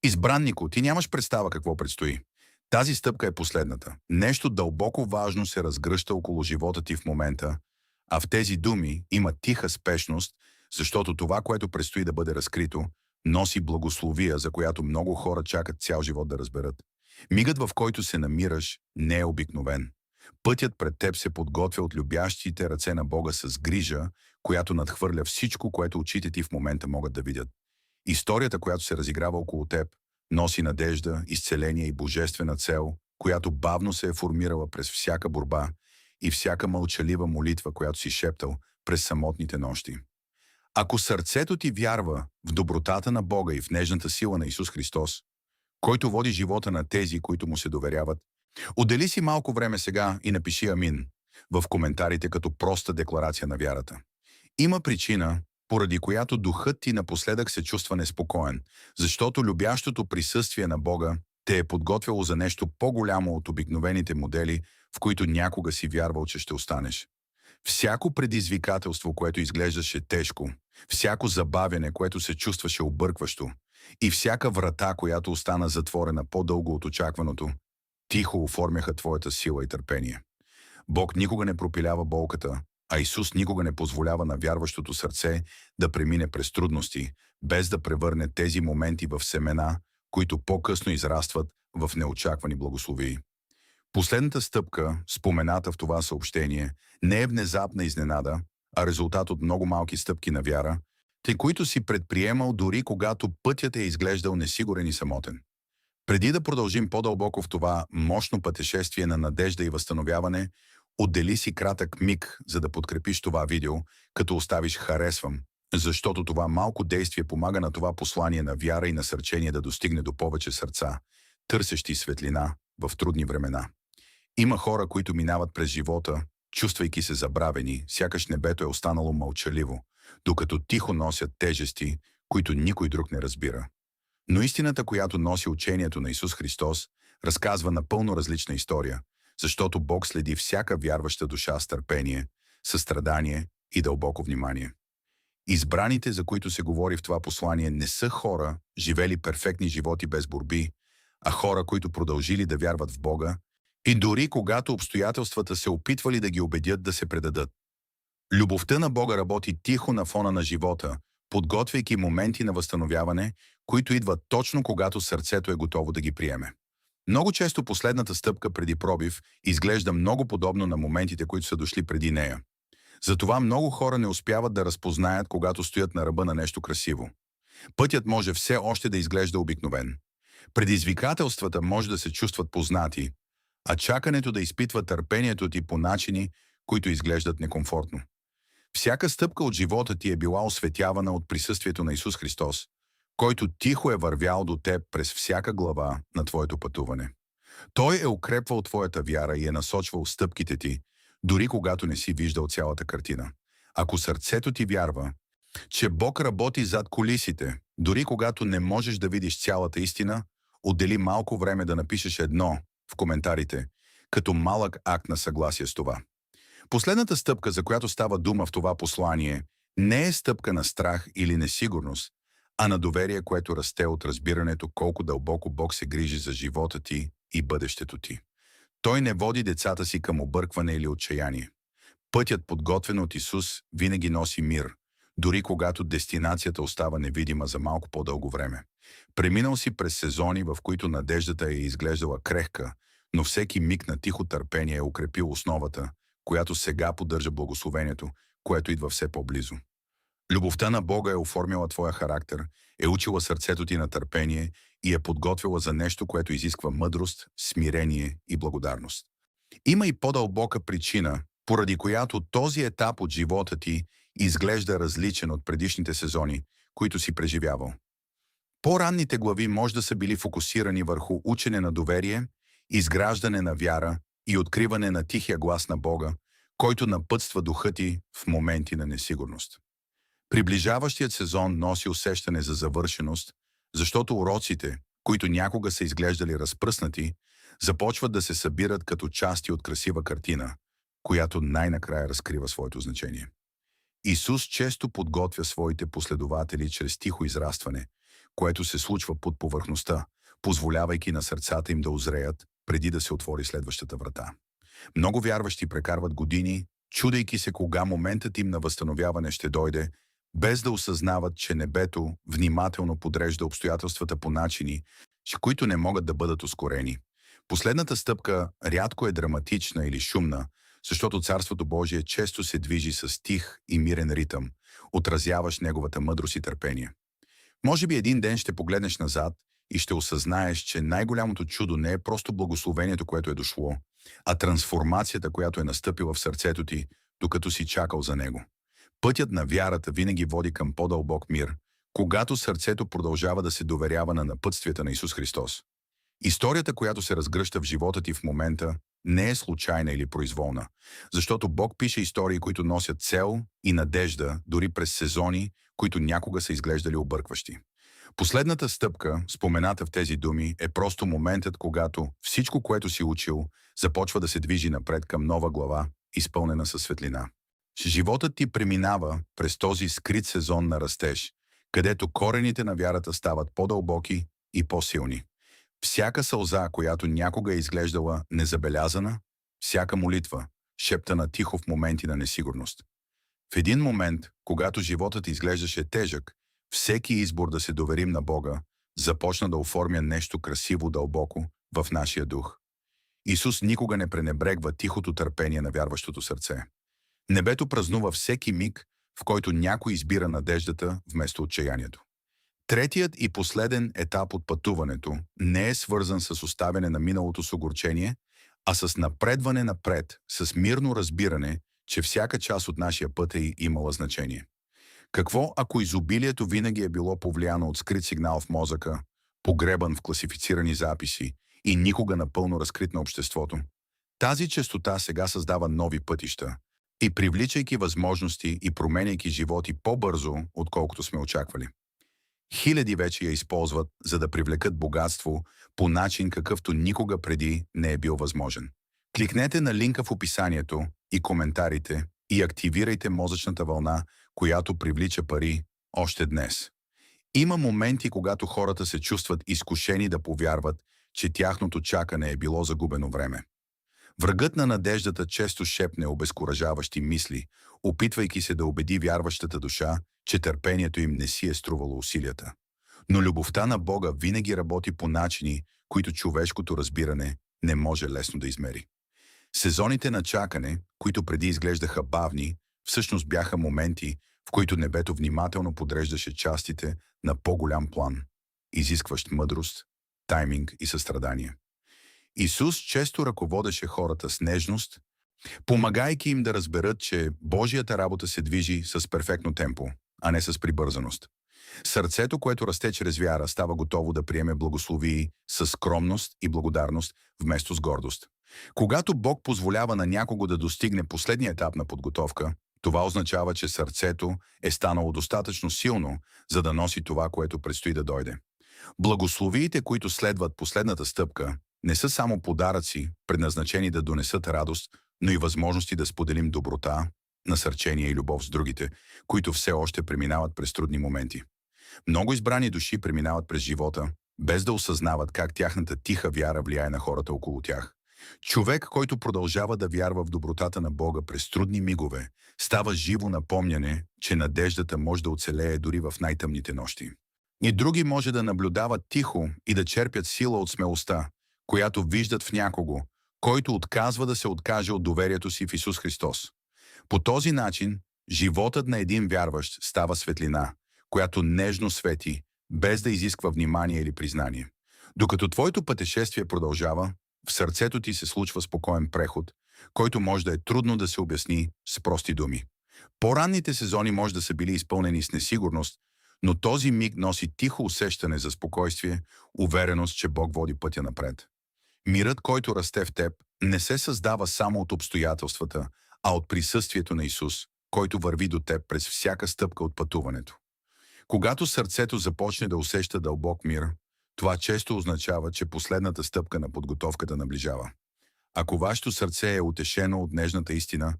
Избраннико, ти нямаш представа какво предстои. Тази стъпка е последната. Нещо дълбоко важно се разгръща около живота ти в момента, а в тези думи има тиха спешност, защото това, което предстои да бъде разкрито, носи благословия, за която много хора чакат цял живот да разберат. Мигът, в който се намираш, не е обикновен. Пътят пред теб се подготвя от любящите ръце на Бога с грижа, която надхвърля всичко, което очите ти в момента могат да видят. Историята, която се разиграва около теб, носи надежда, изцеление и божествена цел, която бавно се е формирала през всяка борба и всяка мълчалива молитва, която си шептал през самотните нощи. Ако сърцето ти вярва в добротата на Бога и в нежната сила на Исус Христос, който води живота на тези, които му се доверяват, отдели си малко време сега и напиши амин в коментарите като проста декларация на вярата. Има причина, поради която духът ти напоследък се чувства неспокоен, защото любящото присъствие на Бога те е подготвяло за нещо по-голямо от обикновените модели, в които някога си вярвал, че ще останеш. Всяко предизвикателство, което изглеждаше тежко, всяко забавяне, което се чувстваше объркващо, и всяка врата, която остана затворена по-дълго от очакваното, тихо оформяха твоята сила и търпение. Бог никога не пропилява болката, а Исус никога не позволява на вярващото сърце да премине през трудности, без да превърне тези моменти в семена, които по-късно израстват в неочаквани благословии. Последната стъпка, спомената в това съобщение, не е внезапна изненада, а резултат от много малки стъпки на вяра, тъй които си предприемал дори когато пътят е изглеждал несигурен и самотен. Преди да продължим по-дълбоко в това мощно пътешествие на надежда и възстановяване, отдели си кратък миг, за да подкрепиш това видео, като оставиш харесвам, защото това малко действие помага на това послание на вяра и насърчение да достигне до повече сърца, търсещи светлина в трудни времена. Има хора, които минават през живота, чувствайки се забравени, сякаш небето е останало мълчаливо, докато тихо носят тежести, които никой друг не разбира. Но истината, която носи учението на Исус Христос, разказва напълно различна история, защото Бог следи всяка вярваща душа с търпение, състрадание и дълбоко внимание. Избраните, за които се говори в това послание, не са хора, живели перфектни животи без борби, а хора, които продължили да вярват в Бога и дори когато обстоятелствата се опитвали да ги убедят да се предадат. Любовта на Бога работи тихо на фона на живота, подготвяйки моменти на възстановяване, които идват точно когато сърцето е готово да ги приеме. Много често последната стъпка преди пробив изглежда много подобно на моментите, които са дошли преди нея. Затова много хора не успяват да разпознаят, когато стоят на ръба на нещо красиво. Пътят може все още да изглежда обикновен. Предизвикателствата може да се чувстват познати, а чакането да изпитва търпението ти по начини, които изглеждат некомфортно. Всяка стъпка от живота ти е била осветявана от присъствието на Исус Христос, който тихо е вървял до теб през всяка глава на твоето пътуване. Той е укрепвал твоята вяра и е насочвал стъпките ти, дори когато не си виждал цялата картина. Ако сърцето ти вярва, че Бог работи зад кулисите, дори когато не можеш да видиш цялата истина, отдели малко време да напишеш едно в коментарите, като малък акт на съгласие с това. Последната стъпка, за която става дума в това послание, не е стъпка на страх или несигурност, а на доверие, което расте от разбирането колко дълбоко Бог се грижи за живота ти и бъдещето ти. Той не води децата си към объркване или отчаяние. Пътят, подготвен от Исус, винаги носи мир, дори когато дестинацията остава невидима за малко по-дълго време. Преминал си през сезони, в които надеждата е изглеждала крехка, но всеки миг на тихо търпение е укрепил основата, която сега поддържа благословението, което идва все по-близо. Любовта на Бога е оформила твоя характер, е учила сърцето ти на търпение и е подготвила за нещо, което изисква мъдрост, смирение и благодарност. Има и по-дълбока причина, поради която този етап от живота ти изглежда различен от предишните сезони, които си преживявал. По-ранните глави може да са били фокусирани върху учене на доверие, изграждане на вяра и откриване на тихия глас на Бога, който напътства духа ти в моменти на несигурност. Приближаващият сезон носи усещане за завършеност, защото уроците, които някога са изглеждали разпръснати, започват да се събират като части от красива картина, която най-накрая разкрива своето значение. Исус често подготвя своите последователи чрез тихо израстване, което се случва под повърхността, позволявайки на сърцата им да озреят, преди да се отвори следващата врата. Много вярващи прекарват години, чудейки се кога моментът им на възстановяване ще дойде, без да осъзнават, че небето внимателно подрежда обстоятелствата по начини, които не могат да бъдат ускорени. Последната стъпка рядко е драматична или шумна, защото Царството Божие често се движи с тих и мирен ритъм, отразяващ неговата мъдрост и търпение. Може би един ден ще погледнеш назад и ще осъзнаеш, че най-голямото чудо не е просто благословението, което е дошло, а трансформацията, която е настъпила в сърцето ти, докато си чакал за него. Пътят на вярата винаги води към по-дълбок мир, когато сърцето продължава да се доверява на напътствията на Исус Христос. Историята, която се разгръща в живота ти в момента, не е случайна или произволна, защото Бог пише истории, които носят цел и надежда, дори през сезони, които някога са изглеждали объркващи. Последната стъпка, спомената в тези думи, е просто моментът, когато всичко, което си учил, започва да се движи напред към нова глава, изпълнена със светлина. Животът ти преминава през този скрит сезон на растеж, където корените на вярата стават по-дълбоки и по-силни. Всяка сълза, която някога е изглеждала незабелязана, всяка молитва, шептана тихо в моменти на несигурност. В един момент, когато животът изглеждаше тежък, всеки избор да се доверим на Бога започна да оформя нещо красиво дълбоко в нашия дух. Исус никога не пренебрегва тихото търпение на вярващото сърце. Небето празнува всеки миг, в който някой избира надеждата вместо отчаянието. Третият и последен етап от пътуването не е свързан с оставяне на миналото с огорчение, а с напредване напред, с мирно разбиране, че всяка част от нашия път е имала значение. Какво, ако изобилието винаги е било повлияно от скрит сигнал в мозъка, погребан в класифицирани записи и никога напълно разкрит на обществото? Тази честота сега създава нови пътища и привличайки възможности и променяйки животи по-бързо, отколкото сме очаквали. Хиляди вече я използват, за да привлекат богатство по начин, какъвто никога преди не е бил възможен. Кликнете на линка в описанието и коментарите и активирайте мозъчната вълна, която привлича пари още днес. Има моменти, когато хората се чувстват изкушени да повярват, че тяхното чакане е било загубено време. Врагът на надеждата често шепне обезкуражаващи мисли, опитвайки се да убеди вярващата душа, че търпението им не си е струвало усилията. Но любовта на Бога винаги работи по начини, които човешкото разбиране не може лесно да измери. Сезоните на чакане, които преди изглеждаха бавни, всъщност бяха моменти, в които небето внимателно подреждаше частите на по-голям план, изискващ мъдрост, тайминг и състрадание. Исус често ръководеше хората с нежност, помагайки им да разберат, че Божията работа се движи с перфектно темпо, а не с прибързаност. Сърцето, което расте чрез вяра, става готово да приеме благословии с скромност и благодарност, вместо с гордост. Когато Бог позволява на някого да достигне последния етап на подготовка, това означава, че сърцето е станало достатъчно силно, за да носи това, което предстои да дойде. Благословиите, които следват последната стъпка, не са само подаръци, предназначени да донесат радост, но и възможности да споделим доброта, насърчение и любов с другите, които все още преминават през трудни моменти. Много избрани души преминават през живота, без да осъзнават как тяхната тиха вяра влияе на хората около тях. Човек, който продължава да вярва в добротата на Бога през трудни мигове, става живо напомняне, че надеждата може да оцелее дори в най-тъмните нощи. И други може да наблюдават тихо и да черпят сила от смелостта, която виждат в някого, който отказва да се откаже от доверието си в Исус Христос. По този начин, животът на един вярващ става светлина, която нежно свети, без да изисква внимание или признание. Докато твоето пътешествие продължава, в сърцето ти се случва спокоен преход, който може да е трудно да се обясни с прости думи. По-ранните сезони може да са били изпълнени с несигурност, но този миг носи тихо усещане за спокойствие, увереност, че Бог води пътя напред. Мирът, който расте в теб, не се създава само от обстоятелствата, а от присъствието на Исус, който върви до теб през всяка стъпка от пътуването. Когато сърцето започне да усеща дълбок мир, това често означава, че последната стъпка на подготовката наближава. Ако вашето сърце е утешено от нежната истина,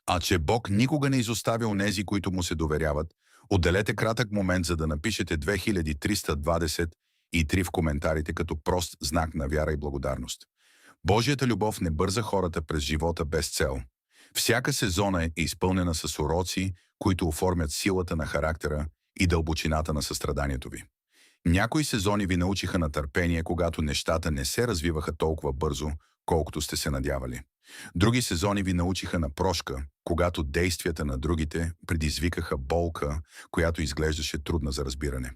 а че Бог никога не изоставя онези, които му се доверяват, Отделете кратък момент, за да напишете 2323 в коментарите като прост знак на вяра и благодарност. Божията любов не бърза хората през живота без цел. Всяка сезона е изпълнена с уроци, които оформят силата на характера и дълбочината на състраданието ви. Някои сезони ви научиха на търпение, когато нещата не се развиваха толкова бързо, колкото сте се надявали. Други сезони ви научиха на прошка, когато действията на другите предизвикаха болка, която изглеждаше трудна за разбиране.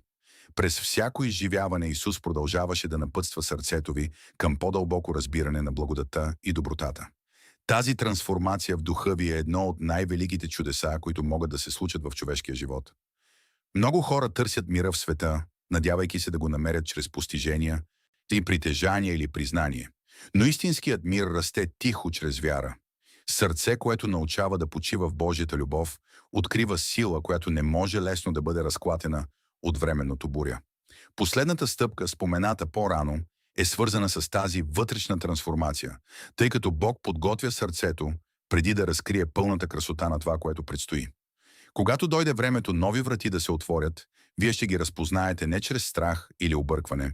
През всяко изживяване Исус продължаваше да напътства сърцето ви към по-дълбоко разбиране на благодата и добротата. Тази трансформация в духа ви е едно от най-великите чудеса, които могат да се случат в човешкия живот. Много хора търсят мира в света, надявайки се да го намерят чрез постижения, и притежание или признание. Но истинският мир расте тихо чрез вяра. Сърце, което научава да почива в Божията любов, открива сила, която не може лесно да бъде разклатена от временното буря. Последната стъпка, спомената по-рано, е свързана с тази вътрешна трансформация, тъй като Бог подготвя сърцето преди да разкрие пълната красота на това, което предстои. Когато дойде времето нови врати да се отворят, вие ще ги разпознаете не чрез страх или объркване,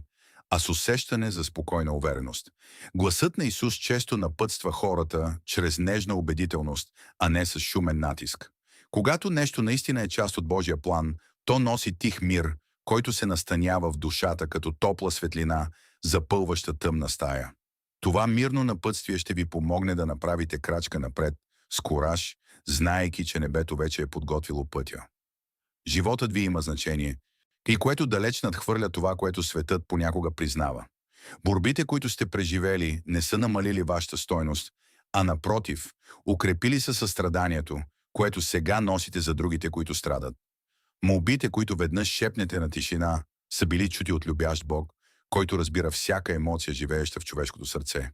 а с усещане за спокойна увереност. Гласът на Исус често напътства хората чрез нежна убедителност, а не с шумен натиск. Когато нещо наистина е част от Божия план, то носи тих мир, който се настанява в душата като топла светлина, запълваща тъмна стая. Това мирно напътствие ще ви помогне да направите крачка напред с кураж, знаейки, че небето вече е подготвило пътя. Животът ви има значение, и което далеч надхвърля това, което светът понякога признава. Борбите, които сте преживели, не са намалили вашата стойност, а напротив, укрепили са състраданието, което сега носите за другите, които страдат. Молбите, които веднъж шепнете на тишина, са били чути от любящ Бог, който разбира всяка емоция, живееща в човешкото сърце.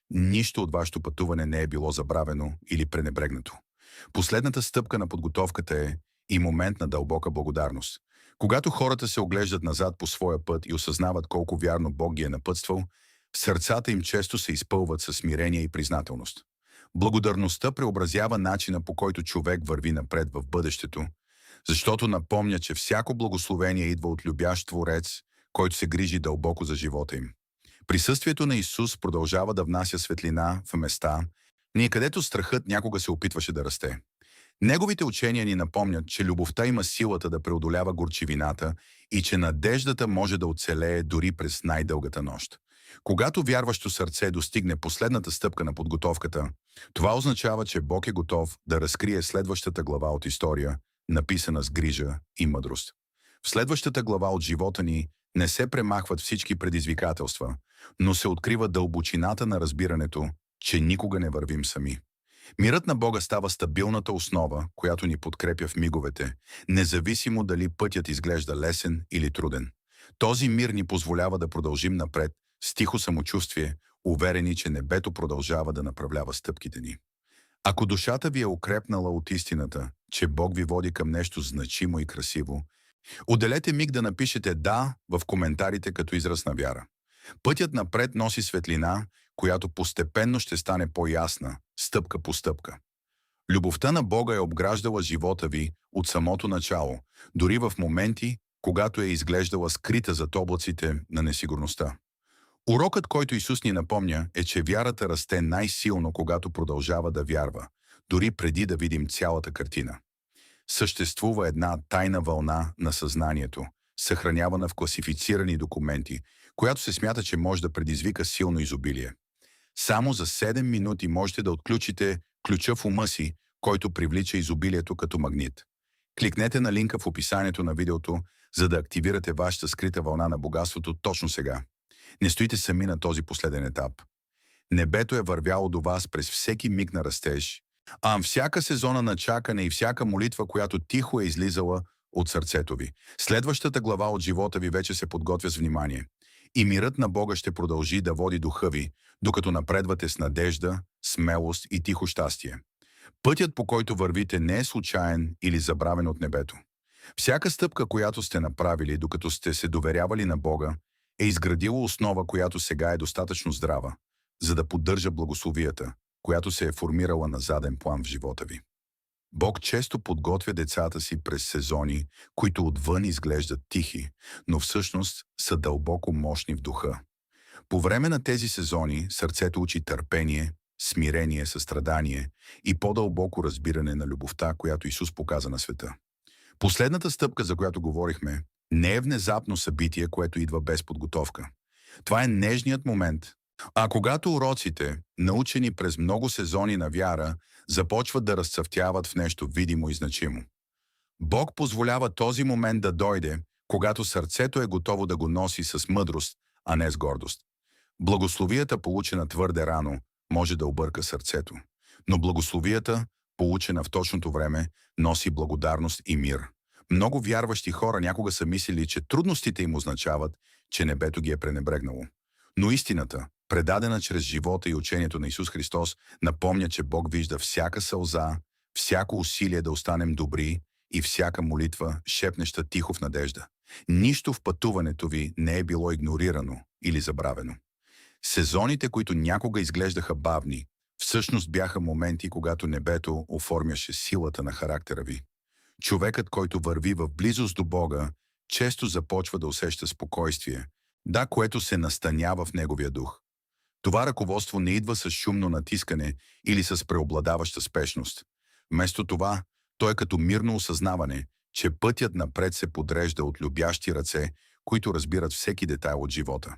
Нищо от вашето пътуване не е било забравено или пренебрегнато. Последната стъпка на подготовката е и момент на дълбока благодарност. Когато хората се оглеждат назад по своя път и осъзнават колко вярно Бог ги е напътствал, сърцата им често се изпълват със смирение и признателност. Благодарността преобразява начина, по който човек върви напред в бъдещето, защото напомня, че всяко благословение идва от любящ Творец, който се грижи дълбоко за живота им. Присъствието на Исус продължава да внася светлина в места, където страхът някога се опитваше да расте. Неговите учения ни напомнят, че любовта има силата да преодолява горчивината и че надеждата може да оцелее дори през най-дългата нощ. Когато вярващо сърце достигне последната стъпка на подготовката, това означава, че Бог е готов да разкрие следващата глава от история, написана с грижа и мъдрост. В следващата глава от живота ни не се премахват всички предизвикателства, но се открива дълбочината на разбирането, че никога не вървим сами. Мирът на Бога става стабилната основа, която ни подкрепя в миговете, независимо дали пътят изглежда лесен или труден. Този мир ни позволява да продължим напред с тихо самочувствие, уверени, че небето продължава да направлява стъпките ни. Ако душата ви е укрепнала от истината, че Бог ви води към нещо значимо и красиво, отделете миг да напишете «да» в коментарите като израз на вяра. Пътят напред носи светлина, която постепенно ще стане по-ясна, стъпка по стъпка. Любовта на Бога е обграждала живота ви от самото начало, дори в моменти, когато е изглеждала скрита зад облаците на несигурността. Урокът, който Исус ни напомня, е, че вярата расте най-силно, когато продължава да вярва, дори преди да видим цялата картина. Съществува една тайна вълна на съзнанието, съхранявана в класифицирани документи, която се смята, че може да предизвика силно изобилие. Само за 7 минути можете да отключите ключа в ума си, който привлича изобилието като магнит. Кликнете на линка в описанието на видеото, за да активирате вашата скрита вълна на богатството точно сега. Не стоите сами на този последен етап. Небето е вървяло до вас през всеки миг на растеж, а всяка сезона на чакане и всяка молитва, която тихо е излизала от сърцето ви. Следващата глава от живота ви вече се подготвя с внимание. И мирът на Бога ще продължи да води духа ви, докато напредвате с надежда, смелост и тихо щастие. Пътят, по който вървите, не е случайен или забравен от небето. Всяка стъпка, която сте направили, докато сте се доверявали на Бога, е изградила основа, която сега е достатъчно здрава, за да поддържа благословията, която се е формирала на заден план в живота ви. Бог често подготвя децата си през сезони, които отвън изглеждат тихи, но всъщност са дълбоко мощни в духа. По време на тези сезони сърцето учи търпение, смирение, състрадание и по-дълбоко разбиране на любовта, която Исус показа на света. Последната стъпка, за която говорихме, не е внезапно събитие, което идва без подготовка. Това е нежният момент. А когато уроците, научени през много сезони на вяра, започват да разцъфтяват в нещо видимо и значимо. Бог позволява този момент да дойде, когато сърцето е готово да го носи с мъдрост, а не с гордост. Благословията, получена твърде рано, може да обърка сърцето. Но благословията, получена в точното време, носи благодарност и мир. Много вярващи хора някога са мислили, че трудностите им означават, че небето ги е пренебрегнало. Но истината, предадена чрез живота и учението на Исус Христос, напомня, че Бог вижда всяка сълза, всяко усилие да останем добри и всяка молитва, шепнеща тихо в надежда. Нищо в пътуването ви не е било игнорирано или забравено. Сезоните, които някога изглеждаха бавни, всъщност бяха моменти, когато небето оформяше силата на характера ви. Човекът, който върви в близост до Бога, често започва да усеща спокойствие, което се настанява в неговия дух. Това ръководство не идва с шумно натискане или с преобладаваща спешност. Вместо това, то е като мирно осъзнаване, че пътят напред се подрежда от любящи ръце, които разбират всеки детайл от живота.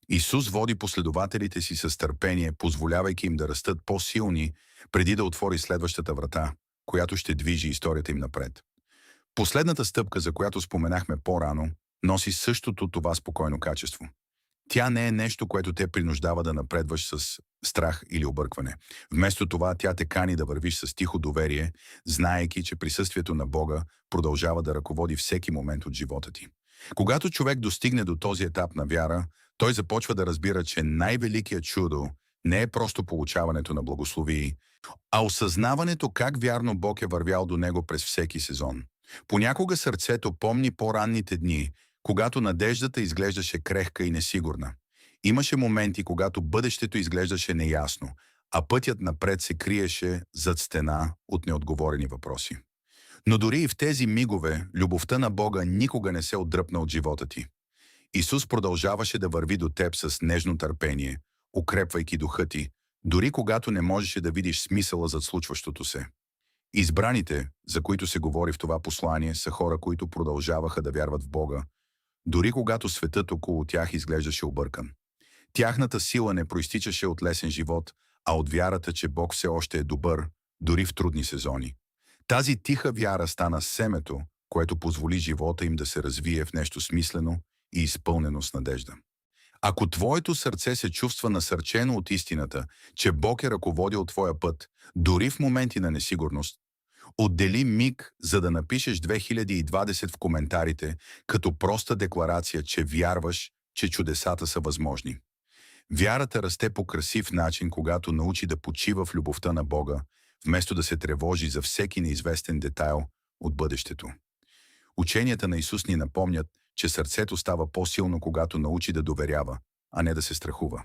Исус води последователите си с търпение, позволявайки им да растат по-силни, преди да отвори следващата врата, която ще движи историята им напред. Последната стъпка, за която споменахме по-рано, носи същото това спокойно качество. Тя не е нещо, което те принуждава да напредваш с страх или объркване. Вместо това, тя те кани да вървиш с тихо доверие, знаейки, че присъствието на Бога продължава да ръководи всеки момент от живота ти. Когато човек достигне до този етап на вяра, той започва да разбира, че най-великият чудо не е просто получаването на благословии, а осъзнаването как вярно Бог е вървял до него през всеки сезон. Понякога сърцето помни по-ранните дни, когато надеждата изглеждаше крехка и несигурна. Имаше моменти, когато бъдещето изглеждаше неясно, а пътят напред се криеше зад стена от неотговорени въпроси. Но дори и в тези мигове, любовта на Бога никога не се отдръпна от живота ти. Исус продължаваше да върви до теб с нежно търпение, укрепвайки духа ти, дори когато не можеше да видиш смисъла зад случващото се. Избраните, за които се говори в това послание, са хора, които продължаваха да вярват в Бога, дори когато светът около тях изглеждаше объркан. Тяхната сила не проистичаше от лесен живот, а от вярата, че Бог все още е добър, дори в трудни сезони. Тази тиха вяра стана семето, което позволи живота им да се развие в нещо смислено и изпълнено с надежда. Ако твоето сърце се чувства насърчено от истината, че Бог е ръководил твоя път, дори в моменти на несигурност, отдели миг, за да напишеш 2020 в коментарите, като проста декларация, че вярваш, че чудесата са възможни. Вярата расте по красив начин, когато научи да почива в любовта на Бога, вместо да се тревожи за всеки неизвестен детайл от бъдещето. Ученията на Исус ни напомнят, че сърцето става по-силно, когато научи да доверява, а не да се страхува.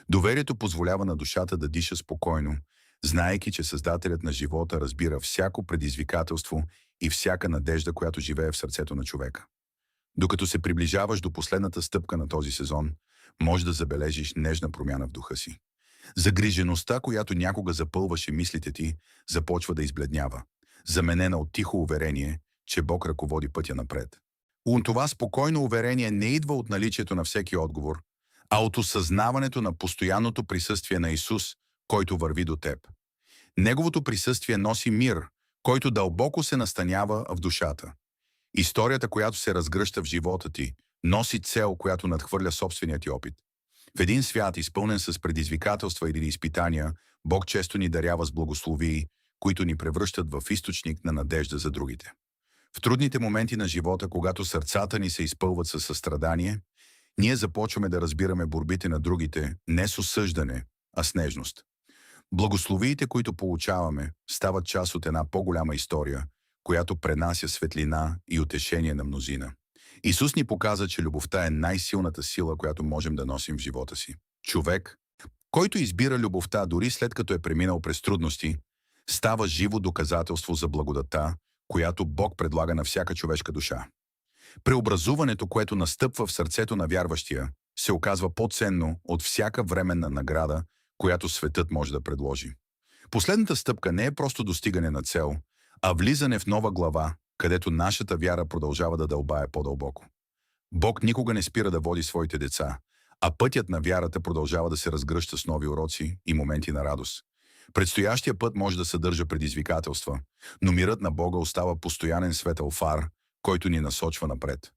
Доверието позволява на душата да диша спокойно, знаейки, че Създателят на живота разбира всяко предизвикателство и всяка надежда, която живее в сърцето на човека. Докато се приближаваш до последната стъпка на този сезон, може да забележиш нежна промяна в духа си. Загрижеността, която някога запълваше мислите ти, започва да избледнява, заменена от тихо уверение, че Бог ръководи пътя напред. Това спокойно уверение не идва от наличието на всеки отговор, а от осъзнаването на постоянното присъствие на Исус, който върви до теб. Неговото присъствие носи мир, който дълбоко се настанява в душата. Историята, която се разгръща в живота ти, носи цел, която надхвърля собствения ти опит. В един свят, изпълнен с предизвикателства или изпитания, Бог често ни дарява с благословии, които ни превръщат в източник на надежда за другите. В трудните моменти на живота, когато сърцата ни се изпълват със състрадание, ние започваме да разбираме борбите на другите не с осъждане, а с нежност. Благословиите, които получаваме, стават част от една по-голяма история, която пренася светлина и утешение на мнозина. Исус ни показа, че любовта е най-силната сила, която можем да носим в живота си. Човек, който избира любовта дори след като е преминал през трудности, Става живо доказателство за благодата, която Бог предлага на всяка човешка душа. Преобразуването, което настъпва в сърцето на вярващия, се оказва по-ценно от всяка временна награда, която светът може да предложи. Последната стъпка не е просто достигане на цел, а влизане в нова глава, където нашата вяра продължава да дълбае по-дълбоко. Бог никога не спира да води своите деца, а пътят на вярата продължава да се разгръща с нови уроци и моменти на радост. Предстоящия път може да съдържа предизвикателства, но мирът на Бога остава постоянен светъл фар, който ни насочва напред.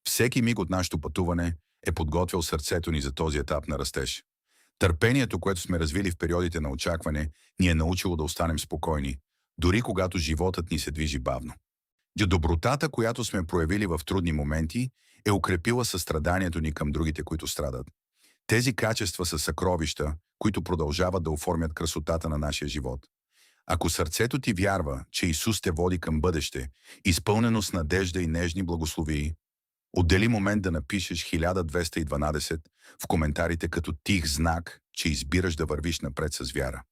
Всеки миг от нашето пътуване е подготвил сърцето ни за този етап на растеж. Търпението, което сме развили в периодите на очакване, ни е научило да останем спокойни, дори когато животът ни се движи бавно. Добротата, която сме проявили в трудни моменти, е укрепила състраданието ни към другите, които страдат. Тези качества са съкровища, които продължават да оформят красотата на нашия живот. Ако сърцето ти вярва, че Исус те води към бъдеще, изпълнено с надежда и нежни благословии, отдели момент да напишеш 1212 в коментарите като тих знак, че избираш да вървиш напред с вяра.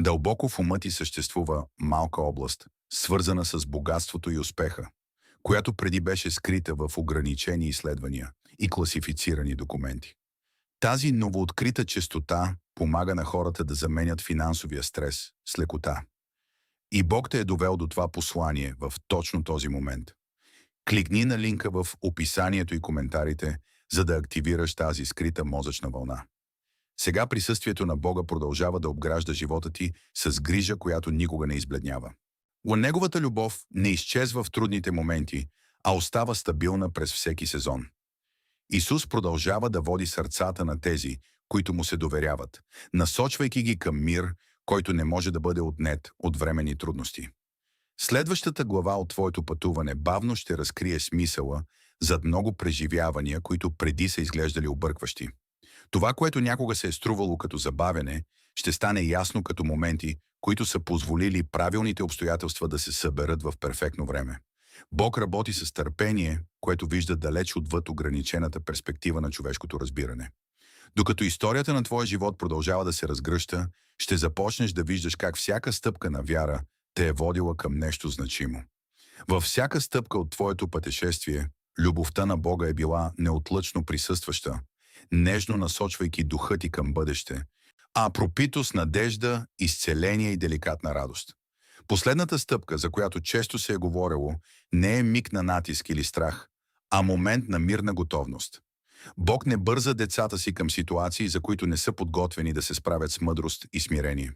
Дълбоко в ума ти съществува малка област, свързана с богатството и успеха, която преди беше скрита в ограничени изследвания и класифицирани документи. Тази новооткрита честота помага на хората да заменят финансовия стрес с лекота. И Бог те е довел до това послание в точно този момент. Кликни на линка в описанието и коментарите, за да активираш тази скрита мозъчна вълна. Сега присъствието на Бога продължава да обгражда живота ти с грижа, която никога не избледнява. Неговата любов не изчезва в трудните моменти, а остава стабилна през всеки сезон. Исус продължава да води сърцата на тези, които му се доверяват, насочвайки ги към мир, който не може да бъде отнет от временни трудности. Следващата глава от твоето пътуване бавно ще разкрие смисъла зад много преживявания, които преди са изглеждали объркващи. Това, което някога се е струвало като забавене, ще стане ясно като моменти, които са позволили правилните обстоятелства да се съберат в перфектно време. Бог работи с търпение, което вижда далеч отвъд ограничената перспектива на човешкото разбиране. Докато историята на твоя живот продължава да се разгръща, ще започнеш да виждаш как всяка стъпка на вяра те е водила към нещо значимо. Във всяка стъпка от твоето пътешествие, любовта на Бога е била неотлъчно присъстваща, нежно насочвайки духа ти към бъдеще, а пропито с надежда, изцеление и деликатна радост. Последната стъпка, за която често се е говорило, не е миг на натиск или страх, а момент на мирна готовност. Бог не бърза децата си към ситуации, за които не са подготвени да се справят с мъдрост и смирение.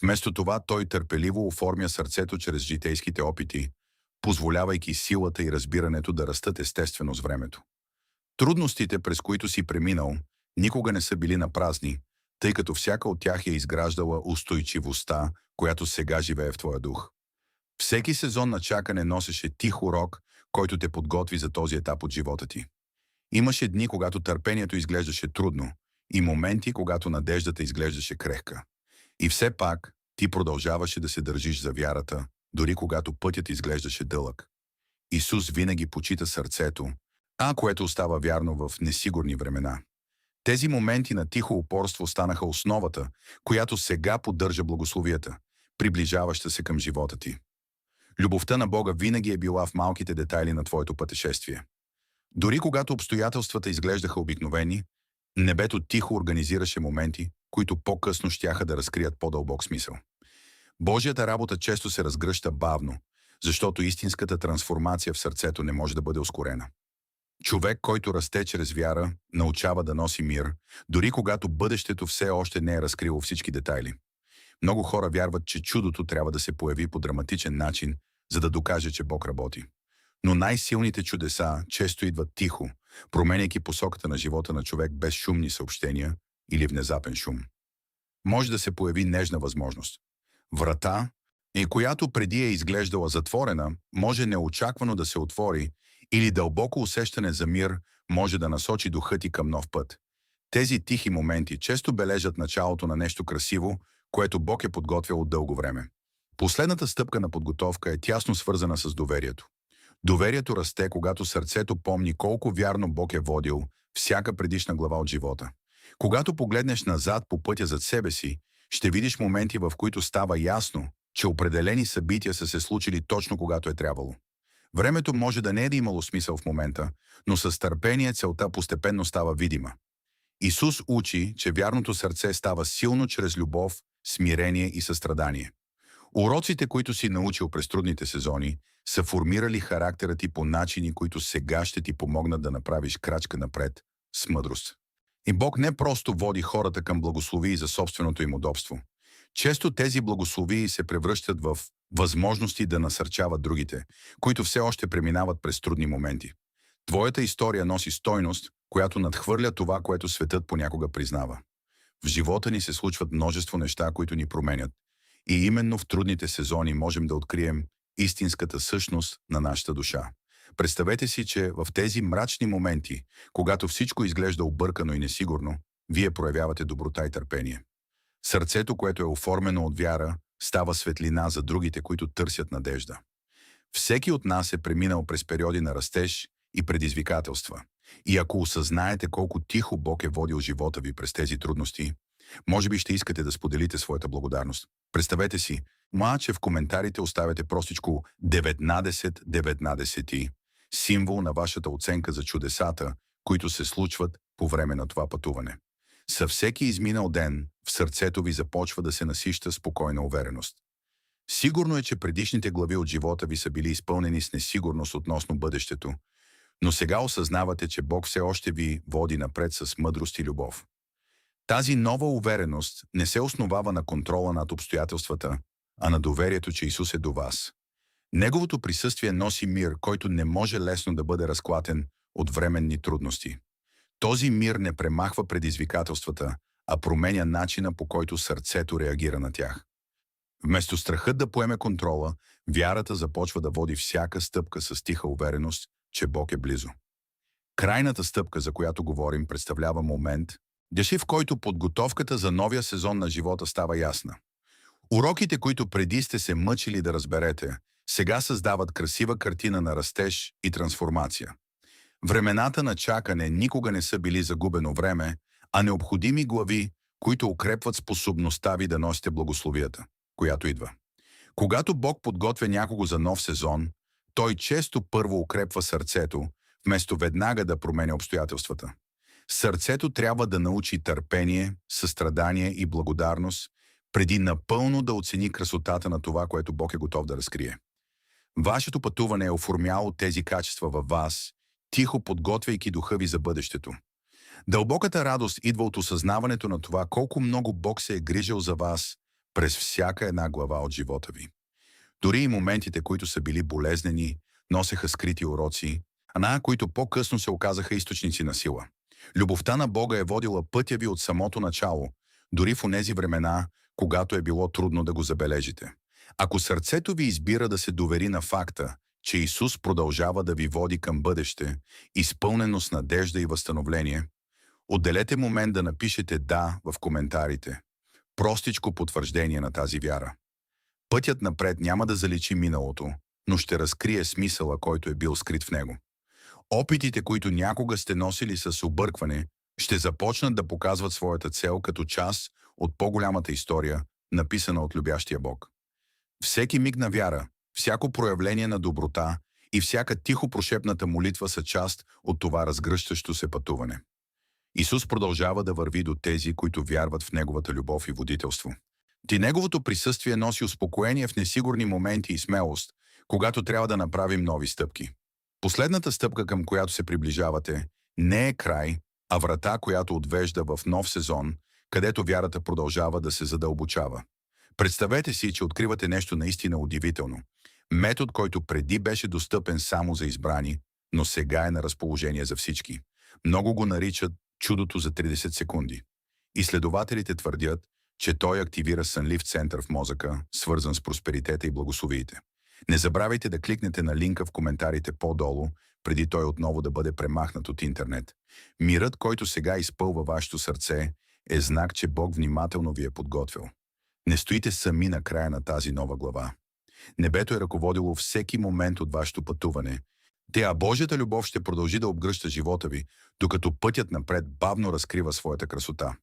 Вместо това Той търпеливо оформя сърцето чрез житейските опити, позволявайки силата и разбирането да растат естествено с времето. Трудностите, през които си преминал, никога не са били напразни, тъй като всяка от тях е изграждала устойчивостта, която сега живее в твоя дух. Всеки сезон на чакане носеше тих урок, който те подготви за този етап от живота ти. Имаше дни, когато търпението изглеждаше трудно, и моменти, когато надеждата изглеждаше крехка. И все пак ти продължаваше да се държиш за вярата, дори когато пътят изглеждаше дълъг. Исус винаги почита сърцето, което остава вярно в несигурни времена. Тези моменти на тихо упорство станаха основата, която сега поддържа благословията, приближаваща се към живота ти. Любовта на Бога винаги е била в малките детайли на твоето пътешествие. Дори когато обстоятелствата изглеждаха обикновени, небето тихо организираше моменти, които по-късно щяха да разкрият по-дълбок смисъл. Божията работа често се разгръща бавно, защото истинската трансформация в сърцето не може да бъде ускорена. Човек, който расте чрез вяра, научава да носи мир, дори когато бъдещето все още не е разкрило всички детайли. Много хора вярват, че чудото трябва да се появи по драматичен начин, за да докаже, че Бог работи. Но най-силните чудеса често идват тихо, променяйки посоката на живота на човек без шумни съобщения или внезапен шум. Може да се появи нежна възможност. Врата, която преди е изглеждала затворена, може неочаквано да се отвори, или дълбоко усещане за мир може да насочи духа ти към нов път. Тези тихи моменти често бележат началото на нещо красиво, което Бог е подготвял от дълго време. Последната стъпка на подготовка е тясно свързана с доверието. Доверието расте, когато сърцето помни колко вярно Бог е водил всяка предишна глава от живота. Когато погледнеш назад по пътя зад себе си, ще видиш моменти, в които става ясно, че определени събития са се случили точно когато е трябвало. Времето може да не е да имало смисъл в момента, но с търпение целта постепенно става видима. Исус учи, че вярното сърце става силно чрез любов, смирение и състрадание. Уроците, които си научил през трудните сезони, са формирали характера ти по начини, които сега ще ти помогнат да направиш крачка напред с мъдрост. И Бог не просто води хората към благословии за собственото им удобство. Често тези благословии се превръщат в възможности да насърчават другите, които все още преминават през трудни моменти. Твоята история носи стойност, която надхвърля това, което светът понякога признава. В живота ни се случват множество неща, които ни променят. И именно в трудните сезони можем да открием истинската същност на нашата душа. Представете си, че в тези мрачни моменти, когато всичко изглежда объркано и несигурно, вие проявявате доброта и търпение. Сърцето, което е оформено от вяра, става светлина за другите, които търсят надежда. Всеки от нас е преминал през периоди на растеж и предизвикателства. И ако осъзнаете колко тихо Бог е водил живота ви през тези трудности, може би ще искате да споделите своята благодарност. Представете си, че в коментарите оставяте простичко 19 символ на вашата оценка за чудесата, които се случват по време на това пътуване. Със всеки изминал ден в сърцето ви започва да се насища спокойна увереност. Сигурно е, че предишните глави от живота ви са били изпълнени с несигурност относно бъдещето, но сега осъзнавате, че Бог все още ви води напред с мъдрост и любов. Тази нова увереност не се основава на контрола над обстоятелствата, а на доверието, че Исус е до вас. Неговото присъствие носи мир, който не може лесно да бъде разклатен от временни трудности. Този мир не премахва предизвикателствата, а променя начина, по който сърцето реагира на тях. Вместо страхът да поеме контрола, вярата започва да води всяка стъпка с тиха увереност, че Бог е близо. Крайната стъпка, за която говорим, представлява момент, в който подготовката за новия сезон на живота става ясна. Уроките, които преди сте се мъчили да разберете, сега създават красива картина на растеж и трансформация. Времената на чакане никога не са били загубено време, а необходими глави, които укрепват способността ви да носите благословията, която идва. Когато Бог подготвя някого за нов сезон, Той често първо укрепва сърцето, вместо веднага да променя обстоятелствата. Сърцето трябва да научи търпение, състрадание и благодарност, преди напълно да оцени красотата на това, което Бог е готов да разкрие. Вашето пътуване е оформяло тези качества във вас, тихо подготвяйки духа ви за бъдещето. Дълбоката радост идва от осъзнаването на това, колко много Бог се е грижил за вас през всяка една глава от живота ви. Дори и моментите, които са били болезнени, носеха скрити уроци, които по-късно се оказаха източници на сила. Любовта на Бога е водила пътя ви от самото начало, дори в онези времена, когато е било трудно да го забележите. Ако сърцето ви избира да се довери на факта, че Исус продължава да ви води към бъдеще, изпълнено с надежда и възстановление, отделете момент да напишете «да» в коментарите. Простичко потвърждение на тази вяра. Пътят напред няма да заличи миналото, но ще разкрие смисъла, който е бил скрит в него. Опитите, които някога сте носили с объркване, ще започнат да показват своята цел като част от по-голямата история, написана от любящия Бог. Всеки миг на вяра, всяко проявление на доброта и всяка тихо прошепната молитва са част от това разгръщащо се пътуване. Исус продължава да върви до тези, които вярват в Неговата любов и водителство. Неговото присъствие носи успокоение в несигурни моменти и смелост, когато трябва да направим нови стъпки. Последната стъпка, към която се приближавате, не е край, а врата, която отвежда в нов сезон, където вярата продължава да се задълбочава. Представете си, че откривате нещо наистина удивително. Метод, който преди беше достъпен само за избрани, но сега е на разположение за всички. Много го наричат чудото за 30 секунди. Изследователите твърдят, че той активира сънлив център в мозъка, свързан с просперитета и благословиите. Не забравяйте да кликнете на линка в коментарите по-долу, преди той отново да бъде премахнат от интернет. Мирът, който сега изпълва вашето сърце, е знак, че Бог внимателно ви е подготвил. Не стоите сами на края на тази нова глава. Небето е ръководило всеки момент от вашето пътуване, а Божията любов ще продължи да обгръща живота ви, докато пътят напред бавно разкрива своята красота.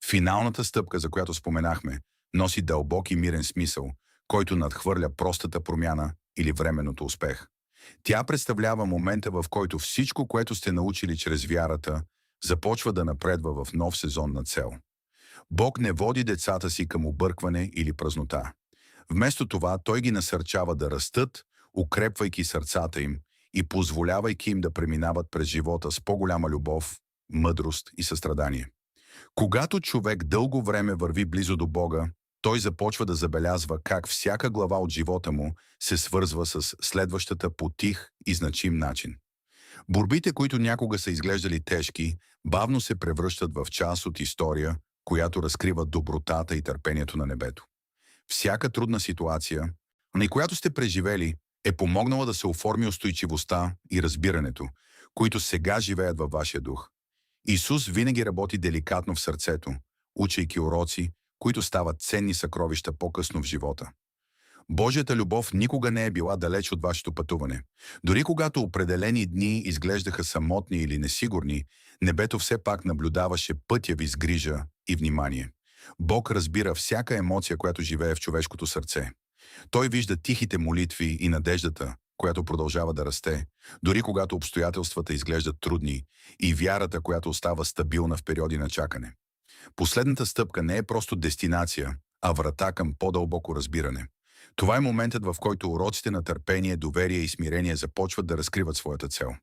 Финалната стъпка, за която споменахме, носи дълбок и мирен смисъл, който надхвърля простата промяна или временното успех. Тя представлява момента, в който всичко, което сте научили чрез вярата, започва да напредва в нов сезон на цел. Бог не води децата си към объркване или празнота. Вместо това, Той ги насърчава да растат, укрепвайки сърцата им и позволявайки им да преминават през живота с по-голяма любов, мъдрост и състрадание. Когато човек дълго време върви близо до Бога, той започва да забелязва как всяка глава от живота му се свързва с следващата по тих и значим начин. Борбите, които някога са изглеждали тежки, бавно се превръщат в част от история, която разкрива добротата и търпението на небето. Всяка трудна ситуация, на която сте преживели, е помогнала да се оформи устойчивостта и разбирането, които сега живеят във вашия дух. Исус винаги работи деликатно в сърцето, учейки уроци, които стават ценни съкровища по-късно в живота. Божията любов никога не е била далеч от вашето пътуване. Дори когато определени дни изглеждаха самотни или несигурни, небето все пак наблюдаваше пътя ви с грижа и внимание. Бог разбира всяка емоция, която живее в човешкото сърце. Той вижда тихите молитви и надеждата, която продължава да расте, дори когато обстоятелствата изглеждат трудни, и вярата, която остава стабилна в периоди на чакане. Последната стъпка не е просто дестинация, а врата към по-дълбоко разбиране. Това е моментът, в който уроците на търпение, доверие и смирение започват да разкриват своята цел.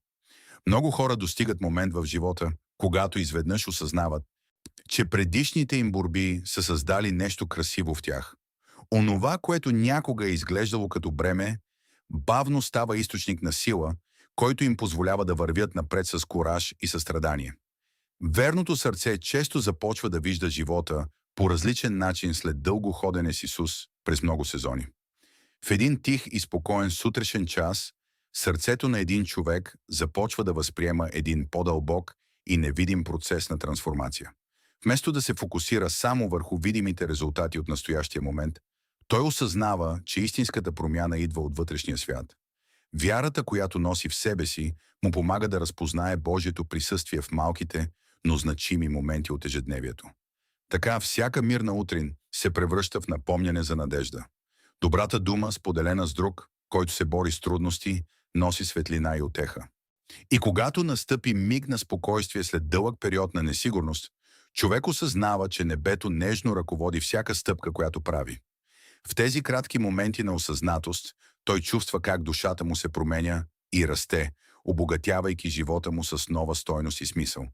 Много хора достигат момент в живота, когато изведнъж осъзнават, че предишните им борби са създали нещо красиво в тях. Онова, което някога е изглеждало като бреме, бавно става източник на сила, който им позволява да вървят напред с кураж и състрадание. Верното сърце често започва да вижда живота по различен начин след дълго ходене с Исус през много сезони. В един тих и спокоен сутрешен час, сърцето на един човек започва да възприема един по-дълбок и невидим процес на трансформация. Вместо да се фокусира само върху видимите резултати от настоящия момент, той осъзнава, че истинската промяна идва от вътрешния свят. Вярата, която носи в себе си, му помага да разпознае Божието присъствие в малките, но значими моменти от ежедневието. Така всяка мирна утрин се превръща в напомняне за надежда. Добрата дума, споделена с друг, който се бори с трудности, носи светлина и утеха. И когато настъпи миг на спокойствие след дълъг период на несигурност, човек осъзнава, че небето нежно ръководи всяка стъпка, която прави. В тези кратки моменти на осъзнатост, той чувства как душата му се променя и расте, обогатявайки живота му с нова стойност и смисъл.